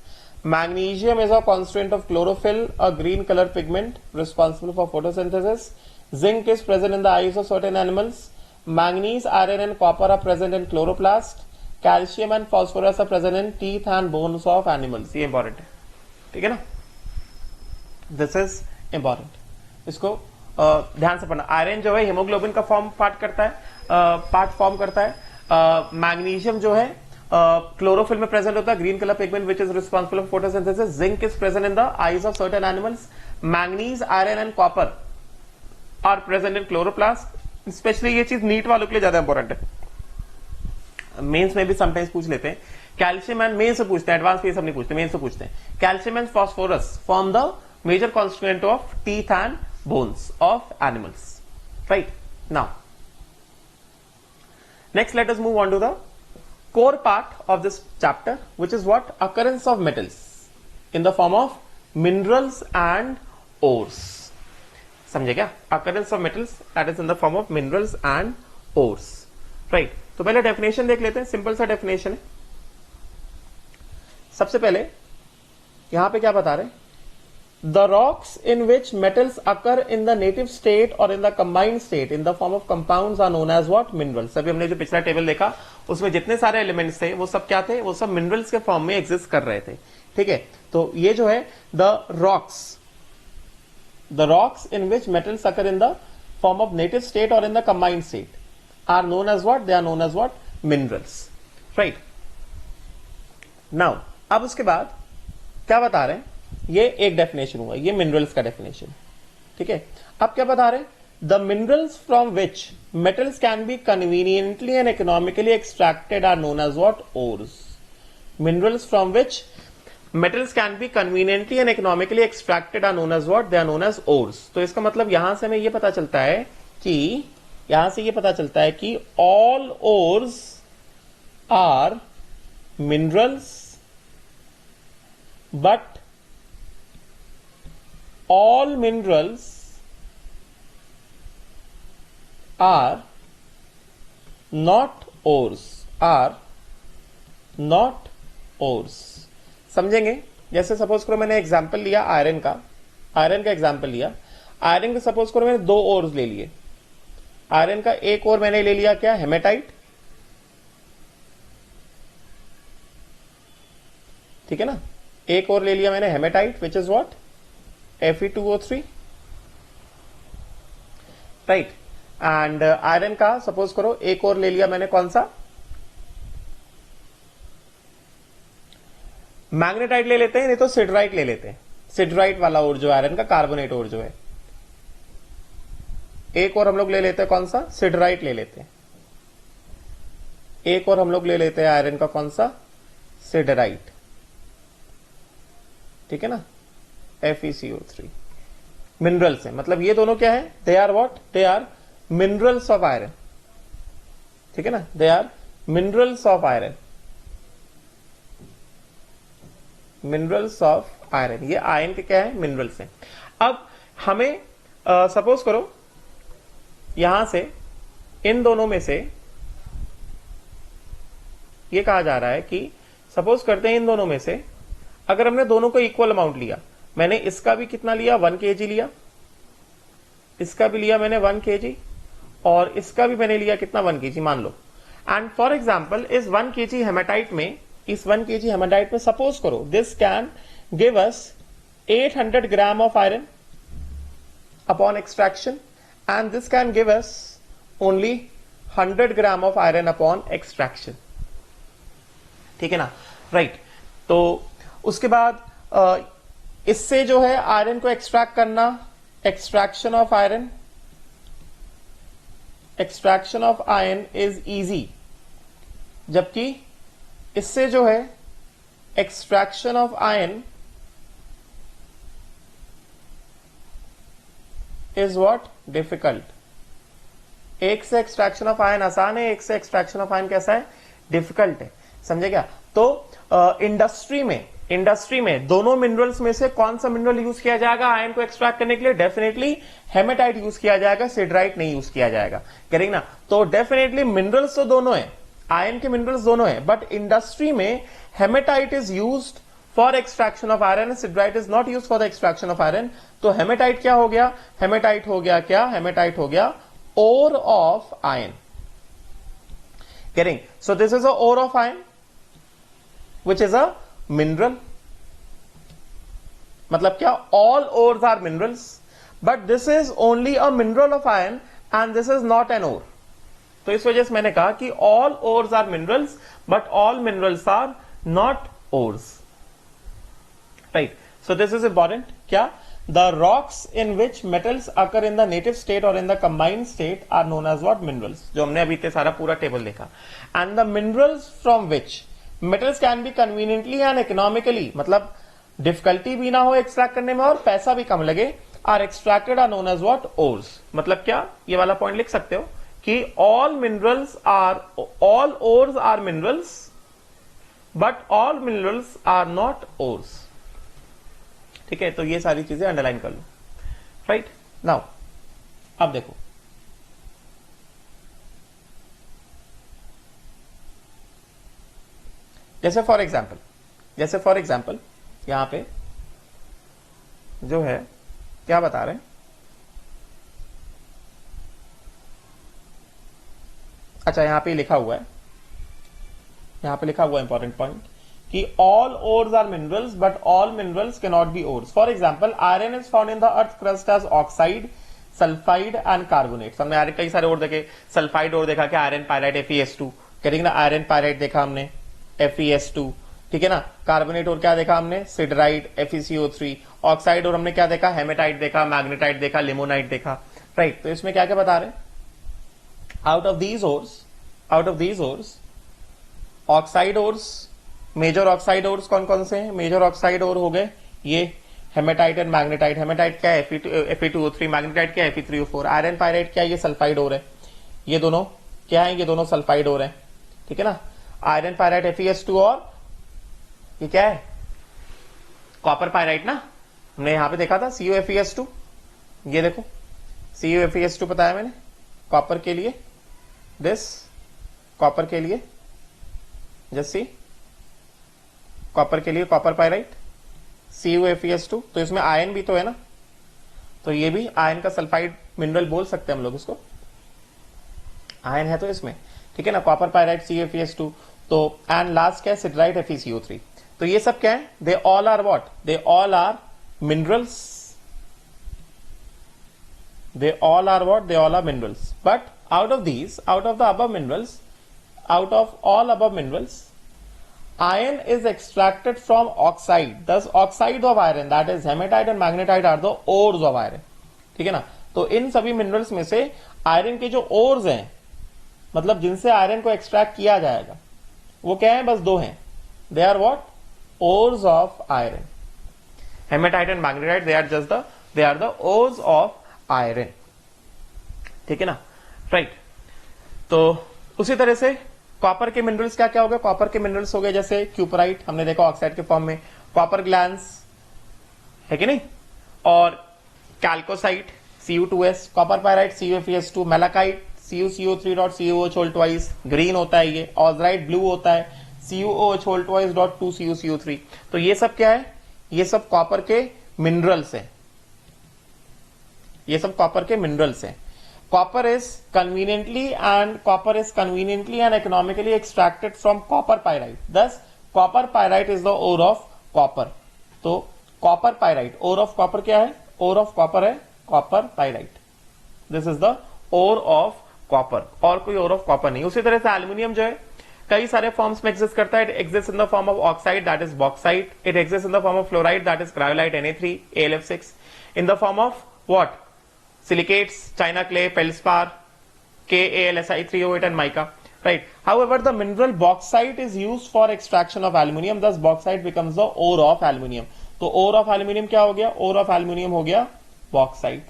Magnesium is a constituent of chlorophyll, a green colour pigment responsible for photosynthesis. Zinc is present in the eyes of certain animals. Manganese, iron and copper are present in chloroplast. Calcium and phosphorus are present in teeth and bones of animals. ये important है, ठीक है ना, this is important, इसको ध्यान से पढ़ना। Iron जो है हीमोग्लोबिन का पार्ट फॉर्म करता है। मैग्नीशियम जो है क्लोरोफिल में प्रेजेंट होता है, green colour pigment which is responsible for photosynthesis. Zinc is present in the eyes of certain animals. Manganese, iron and copper are present in chloroplast. Specially ये चीज NEET वालों के लिए ज्यादा इंपॉर्टेंट है, मेंस में भी समटाइम्स पूछ लेते हैं। कैल्शियम एंड मेन से पूछते हैं, एडवांस पे सब नहीं पूछते, मेन से पूछते हैं। Calcium and phosphorus form the major constituent of teeth and bones of animals, right. Now next let us move on to the core part of this chapter, which is what? Occurrence of metals in the form of minerals and ores. समझे क्या? Occurrence of metals that is in the form of minerals and ores, right? तो पहले definition देख लेते हैं, simple सा definition है। सबसे पहले यहां पे क्या बता रहे हैं? The rocks in which metals occur in the native state or in the combined state in the form of compounds are known as what? Minerals। अभी हमने जो पिछला टेबल देखा उसमें जितने सारे एलिमेंट्स थे वो सब क्या थे? वो सब मिनरल्स के फॉर्म में एग्जिस्ट कर रहे थे, ठीक है। तो ये जो है the rocks in which metals occur in the form of native state और in the combined state are known as what? They are known as what? Minerals, right. Now अब उसके बाद क्या बता रहे हैं? ये एक डेफिनेशन हुआ, ये मिनरल्स का डेफिनेशन, ठीक है। अब क्या बता रहे हैं? The minerals from which metals can be conveniently and economically extracted are known as what? Ores. Minerals from which metals can be conveniently and economically extracted are known as what? They are known as ores. तो इसका मतलब यहां से हमें ये पता चलता है कि all ores are minerals but all minerals are not ores, समझेंगे? जैसे सपोज करो मैंने एग्जांपल लिया आयरन का एग्जांपल लिया। आयरन का सपोज करो मैंने 2 ओर्स ले लिए। आयरन का एक और मैंने ले लिया क्या? हेमेटाइट, ठीक है ना। एक और ले लिया मैंने haematite which is what? Fe2O3, right. And iron का सपोज करो एक और ले लिया मैंने, कौन सा? मैग्नेटाइट ले लेते हैं, नहीं तो सिडराइट ले लेते हैं। सिडराइट वाला और जो आयरन का कार्बोनेट और जो है, एक और हम लोग ले लेते हैं, कौन सा? सिडराइट ले लेते हैं। एक और हम लोग ले लेते हैं आयरन का, कौन सा? सिडराइट, ठीक है ना। FeCO3 मिनरल्स है, मतलब ये दोनों क्या है? They are what? They are minerals of iron, ठीक है ना। They are minerals of iron, minerals of iron. ये आयरन के क्या है? मिनरल्स है। अब हमें सपोज करो यहां से इन दोनों में से ये कहा जा रहा है कि सपोज करते हैं इन दोनों में से अगर हमने दोनों को इक्वल अमाउंट लिया, मैंने इसका भी कितना लिया? 1 kg लिया, इसका भी लिया मैंने 1 kg, और इसका भी मैंने लिया कितना? 1 kg मान लो। एंड फॉर एग्जाम्पल इस 1 kg हेमेटाइट में, सपोज करो this can give us 800 gram of iron upon extraction, and this can give us only 100 gram of iron upon extraction, ठीक है ना, राइट। तो उसके बाद इससे जो है आयरन को एक्सट्रैक्ट करना, extraction of iron is easy, जबकि इससे जो है extraction of iron is what? Difficult. एक से एक्सट्रैक्शन ऑफ आयरन आसान है, एक से एक्सट्रैक्शन ऑफ आयरन कैसा है? डिफिकल्ट है, समझे क्या। तो इंडस्ट्री में दोनों मिनरल्स में से कौन सा मिनरल यूज किया जाएगा आयरन को एक्सट्रैक्ट करने के लिए? डेफिनेटली हेमेटाइट यूज किया जाएगा, सिडराइट नहीं यूज किया जाएगा, करेक्ट ना। तो डेफिनेटली मिनरल्स तो दोनों है, आयरन के मिनरल्स दोनों है, बट इंडस्ट्री में haematite is used for extraction of iron, siderite is not used for the extraction of iron. तो हेमेटाइट क्या हो गया? हेमेटाइट हो गया क्या? हेमेटाइट हो गया ore of iron. Getting? So this is a ore of iron, which is a mineral. मतलब क्या? All ores are minerals, but this is only a mineral of iron and this is not an ore. तो इस वजह से मैंने कहा कि all ores are minerals, but all minerals are not ores. Right? So this is important. क्या? The rocks in which metals occur in the native state or in the combined state are known as what? Minerals. जो हमने अभी इतने सारा पूरा table देखा. And the minerals from which metals can be conveniently and economically, मतलब difficulty भी ना हो एक्सट्रैक्ट करने में और पैसा भी कम लगे, are extracted are known as what? Ores. मतलब क्या? ये वाला पॉइंट लिख सकते हो कि all minerals are, all ores are minerals, but all minerals are not ores. ठीक है, तो ये सारी चीजें अंडरलाइन कर लो. राइट नाउ अब देखो, जैसे फॉर एग्जाम्पल यहां पे जो है क्या बता रहे हैं, अच्छा यहां पे लिखा हुआ है, इंपॉर्टेंट पॉइंट कि all ores are minerals but all minerals can not be ores. For example iron is found in the earth crust as oxide, sulphide and carbonate. हमने आयरन कई सारे और देखे, सल्फाइड और देखा कि आयरन पायराइट FeS2, करेंगे ना, आयरन पायराइट देखा हमने FeS2, ठीक है ना. कार्बोनेट और क्या देखा हमने? सिडराइट, FeCO3. ऑक्साइड और हमने क्या देखा? हेमेटाइट देखा, मैग्नेटाइट देखा, लिमोनाइट देखा. राइट, तो इसमें क्या क्या बता रहे हैं? Out of these ores oxide ores, major oxide ores कौन कौन से हैं? मेजर ऑक्साइड ओर हो गए ये हेमेटाइट एंड मैग्नेटाइट. हेमेटाइट क्या है? Fe2O3. मैग्नेटाइट क्या है? Fe3O4. आयरन पायराइट क्या है? ये सल्फाइड ओर है. ये दोनों क्या है? ये दोनों सल्फाइड ओर है. ठीक है ना. आयरन पायराइट FeS2 और ये क्या है? कॉपर पायराइट ना, हमने यहां पे देखा था CuFeS2. ये देखो CuFeS2 बताया मैंने कॉपर के लिए, दिस कॉपर के लिए, जैसे कॉपर के लिए कॉपर पायराइट CuFeS2. तो इसमें आयन भी तो है ना, तो ये भी आयन का सल्फाइड मिनरल बोल सकते हैं हम लोग इसको, आयन है तो इसमें. ठीक है ना, कॉपर पायराइट CuFeS2. तो एंड लास्ट क्या है? सिडराइट FeCO3. तो ये सब क्या है? They all are what? They all are minerals. They all are what? They all are minerals. But out of the above minerals, out of all above minerals, iron is extracted from oxide. Thus oxide of iron, that is hematite and magnetite, are the ores of iron. ठीक है ना. तो इन सभी minerals में से iron के जो ores हैं, मतलब जिनसे आयरन को एक्सट्रैक्ट किया जाएगा, वो क्या है? बस दो हैं. They are what? Ores of iron. Haematite and magnetite, they are the ores of iron. ठीक है ना. राइट. तो उसी तरह से कॉपर के मिनरल्स क्या क्या हो गए? कॉपर के मिनरल्स हो गए जैसे क्यूपराइट, हमने देखा ऑक्साइड के फॉर्म में, कॉपर ग्लैंस है कि नहीं, और कैल्कोसाइट Cu2S, copper pyrite CuFeS2, malachite CuCO3.CuOH green होता है ये, ऑजराइट ब्लू होता है CuOH2CuCO3. तो ये सब क्या है? ये सब कॉपर के मिनरल्स हैं. ये सब कॉपर के मिनरल्स हैं. Copper is conveniently and economically extracted from copper pyrite. Thus, copper pyrite is the ore of copper. तो copper pyrite, ore of copper क्या है? Ore of copper है copper pyrite. This is the ore of copper. और कोई ore of copper नहीं. उसी तरह से एल्यूमिनियम जो है कई सारे फॉर्म्स में एग्जिस्ट करता है. It exist in the form of oxide, that is bauxite. It exist in the form of fluoride, that is cryolite Na3 AlF6. In the form of what? Silicates, china clay, feldspar, KAlSi3O8 and mica. Right. However, the mineral bauxite is used for extraction of aluminium. Thus, bauxite becomes the ore of aluminium. तो ore of aluminium क्या हो गया? Ore of aluminium हो गया bauxite.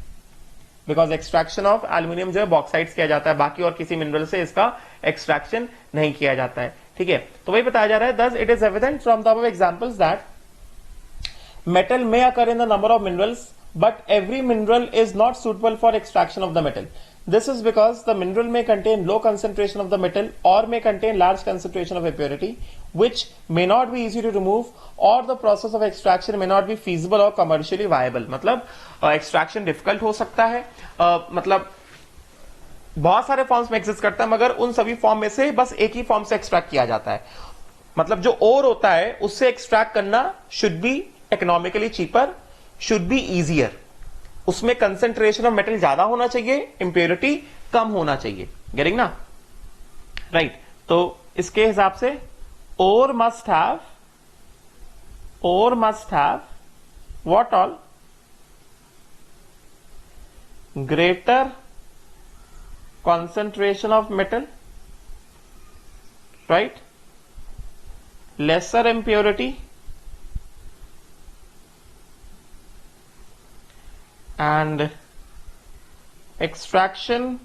Because extraction of aluminium जो है bauxite किया जाता है, बाकी और किसी mineral से इसका extraction नहीं किया जाता है. ठीक है, तो वही बताया जा रहा है. Thus, it is evident from the above examples that metal may occur in the number of minerals, but every mineral is not suitable for extraction of the metal. This is because the mineral may contain low concentration of the metal or may contain large concentration of impurity, which may not be easy to remove, or the process of extraction may not be feasible or commercially viable. मतलब extraction difficult हो सकता है, मतलब बहुत सारे forms में exist करता है, मगर उन सभी फॉर्म में से बस एक ही फॉर्म से एक्सट्रैक्ट किया जाता है। मतलब जो ओर होता है उससे एक्सट्रैक्ट करना should be economically cheaper, should be easier. उसमें कंसेंट्रेशन ऑफ मेटल ज्यादा होना चाहिए, इंप्योरिटी कम होना चाहिए। गेटिंग ना? राइट। तो इसके हिसाब से ore must have what all? Greater concentration of metal, right? Lesser impurity and extraction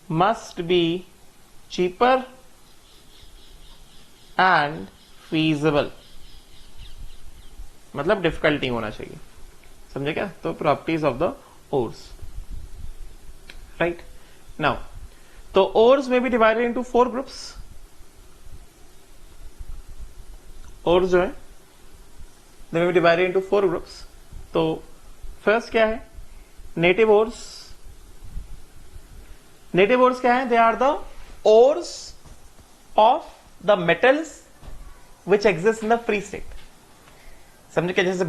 must be cheaper and feasible, मतलब डिफिकल्टी होना चाहिए। समझे क्या? तो properties of the ores, right? Now, so ores may be divided into 4 groups. ores जो है they may be divided into 4 groups. तो first क्या है? native ores. native ores क्या है? They are the ores of the metals which exist in the free state. समझे क्या? जैसे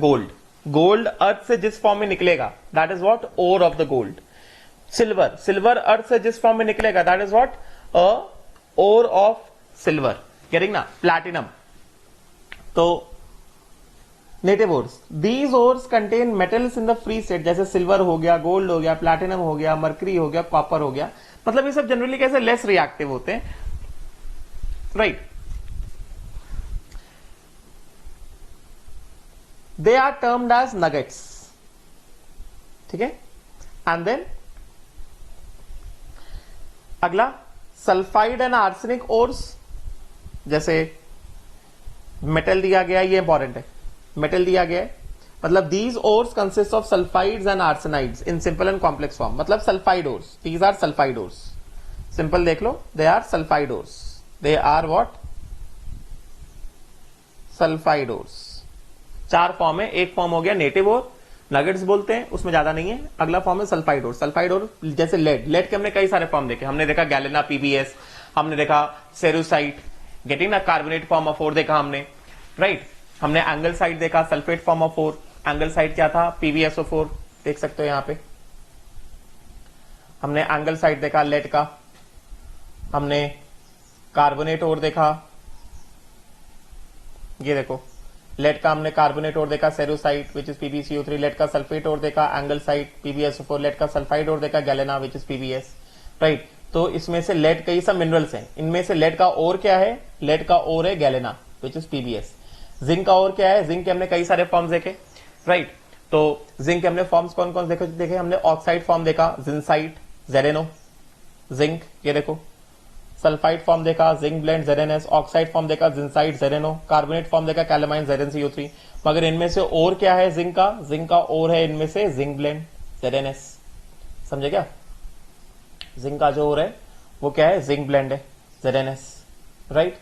गोल्ड अर्थ से जिस फॉर्म में निकलेगा that is what? Ore of the gold. Silver earth से जिस फॉर्म में निकलेगा that is what? Ore of silver. Getting ना? प्लैटिनम। तो native ores, these ores contain metals in the free state, जैसे सिल्वर हो गया, गोल्ड हो गया, प्लैटिनम हो गया, मर्करी हो गया, कॉपर हो गया। मतलब ये सब जनरली कैसे लेस रिएक्टिव होते हैं, right? They are termed as nuggets, ठीक है? एंड देन अगला सल्फाइड एंड आर्सेनिक ओर्स, जैसे मेटल दिया गया, ये इंपॉर्टेंट है, मेटल दिया गया है, मतलब these ores consist of sulphides and arsenides in simple and complex form. मतलब sulphide ores, these are sulphide ores. Simple देख लो, they are sulphide ores. They are what? Sulphide ores. 4 form है। एक फॉर्म हो गया नेटिव ओर, nuggets बोलते हैं, उसमें ज्यादा नहीं है। अगला फॉर्म है सल्फाइड ओर। सल्फाइड ओर जैसे लेड के हमने कई सारे फॉर्म देखे। हमने देखा गैलेना, पीबीएस, हमने देखा सेरुसाइट, गेटिंग ना? कार्बोनेट फॉर्म ऑफ ओर देखा हमने, राइट? हमने एंगल साइड देखा, sulphate form of ore. Anglesite क्या था? पीबीएसओ4, देख सकते हो यहां पे। हमने एंगल साइड देखा लेड का। हमने कार्बोनेट ओर देखा, ये देखो लेड का हमने कार्बोनेट और देखा, सेरुसाइट विच इज PbCO3, लेड का सल्फेट और देखा, एंगल साइट PbSO4, लेड का सल्फाइड और देखा, galena which is PbS, right? तो इसमें से लेड कई सब मिनरल्स हैं। इनमें से लेड का और क्या है? लेड का और है galena which is PbS। Zinc का और क्या है? जिंक के हमने कई सारे फॉर्म्स देखे, राइट? तो जिंक के हमने फॉर्म्स कौन कौन देखे? हमने ऑक्साइड फॉर्म देखा, जिंसाइट, ZnO, जिंक, ये देखो। सल्फाइड फॉर्म देखा, zinc blende, ZnS। Oxide form देखा, जिंसाइड, ZnO। कार्बोनेट फॉर्म देखा, कैलामाइन, ZnCO3। मगर इनमें से और क्या है? जिंक का और है इनमें से जिंक ब्लेंड, ZnS। समझे क्या? जिंक का जो और है वो क्या है? जिंक ब्लेंड है, ZnS, राइट?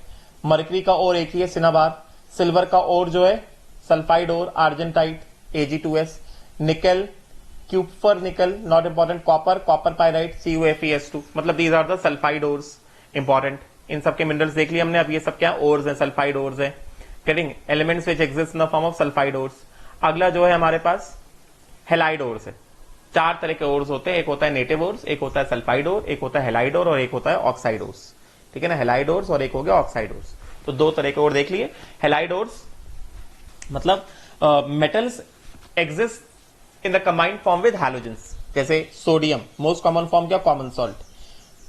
मर्करी का और एक ही है, सिनाबार। सिल्वर का और जो है सल्फाइड और, आर्जेंटाइट, Ag2S। निकल, क्यूपर निकल, not important. Copper pyrite, CuFeS2। मतलब these are the sulphide ores, important. इन सबके मिनरल्स देख लिए हमने। अब ये सब क्या? ओर्स हैं, सल्फाइड ओर्स हैं। Getting? Elements which exist in the form of sulphide ores. अगला जो है हमारे पास हेलाइड ओर्स है। 4 तरह के ओर्स होते हैं। एक होता है नेटिव ओर्स, एक होता है सल्फाइड ओर, एक होता है हेलाइड ओर और एक होता है ऑक्साइड ओर्स, ठीक है ना? हेलाइड ओर्स और एक हो गया ऑक्साइड ओर्स। तो 2 तरह के ओर देख लिए। हेलाइड ओर्स मतलब metals exist in the combined form with halogens, जैसे सोडियम, मोस्ट कॉमन फॉर्म क्या? Common salt.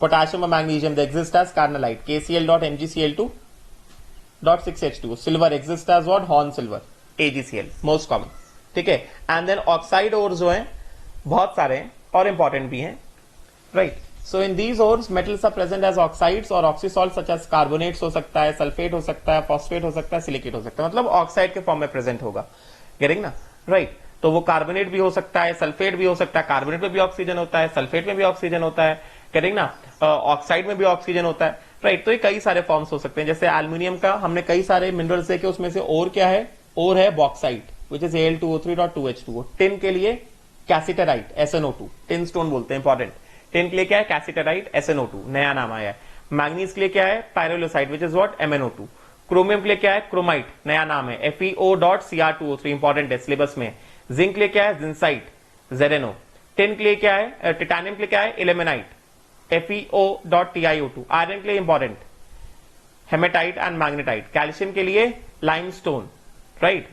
पोटेशियम और magnesium they exist as carnallite, KCl.MgCl2.6H2O। Silver exist as what? Horn silver, AgCl, most common, ठीक है? And then oxide ores जो हैं बहुत सारे हैं और इंपॉर्टेंट भी हैं, right? So in these ores metals are present as oxides और ऑक्सीसॉल्ट सच एज कार्बोनेट्स हो सकता है, सल्फेट हो सकता है, फॉस्फेट हो सकता है, सिलिकेट हो सकता है। मतलब ऑक्साइड के फॉर्म में प्रेजेंट होगा, गेटिंग ना? राइट? तो वो कार्बोनेट भी हो सकता है, सल्फेट भी हो सकता है। कार्बोनेट में भी ऑक्सीजन होता है, सल्फेट में भी ऑक्सीजन होता है, करेक्ट ना? ऑक्साइड में भी ऑक्सीजन होता है, राइट? तो ये कई सारे फॉर्म्स हो सकते हैं। जैसे एल्यूमिनियम का हमने कई सारे मिनरल्स देखे, उसमें से और क्या है? और है bauxite which is Al2O3.2H2O। Tin के लिए कैसिटराइट SnO2, टिन स्टोन बोलते हैं, इंपॉर्टेंट। टिन के लिए क्या है? कैसिटराइट SnO2, नया नाम आया है। मैग्नीज के लिए क्या है? Pyrolusite which is what? MnO2। Chromium के लिए क्या है? क्रोमाइट, नया नाम है, FeO.Cr2O3, इंपॉर्टेंट है सिलेबस में। जिंक के लिए क्या है? जिंसाइट, ZnO। टिन के लिए क्या है? टिटानियम के लिए क्या है? इलेमेनाइट, FeO.TiO2। आयरन के लिए important haematite and magnetite. Calcium के लिए लाइमस्टोन, राइट।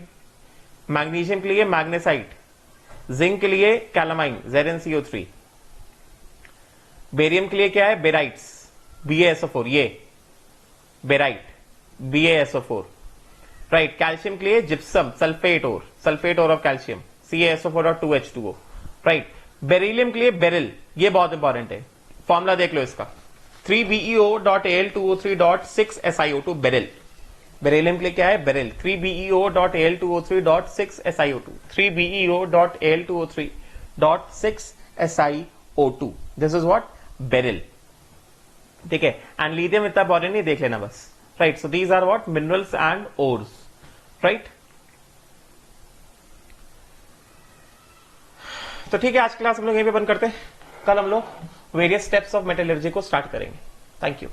मैग्नीशियम के लिए मैग्नेसाइट। जिंक के लिए कैलामाइन, ZnCO3। बेरियम के लिए क्या है? बेराइट्स, BaSO4, ये बेराइट, BaSO4, राइट। कैल्शियम के लिए gypsum, sulphate ore of calcium, CaSO4.2H2O, right. Beryllium के लिए बेरिल, ये बहुत इंपॉर्टेंट है, फॉर्मूला देख लो इसका, 3BeO.Al2O3.6SiO2, बेरिल। बेरिलियम के लिए क्या है? Beryl, 3BeO.Al2O3.6SiO2, 3BeO.Al2O3.6SiO2, this is what? Beryl, ठीक है। एंड लिथियम इतना इंपॉर्टेंट नहीं, देख लेना बस, right. So these are what? Minerals and ores, right. तो ठीक है, आज क्लास हम लोग यहीं पे बंद करते हैं। कल हम लोग वेरियस स्टेप्स ऑफ मेटलर्जी को स्टार्ट करेंगे। Thank you.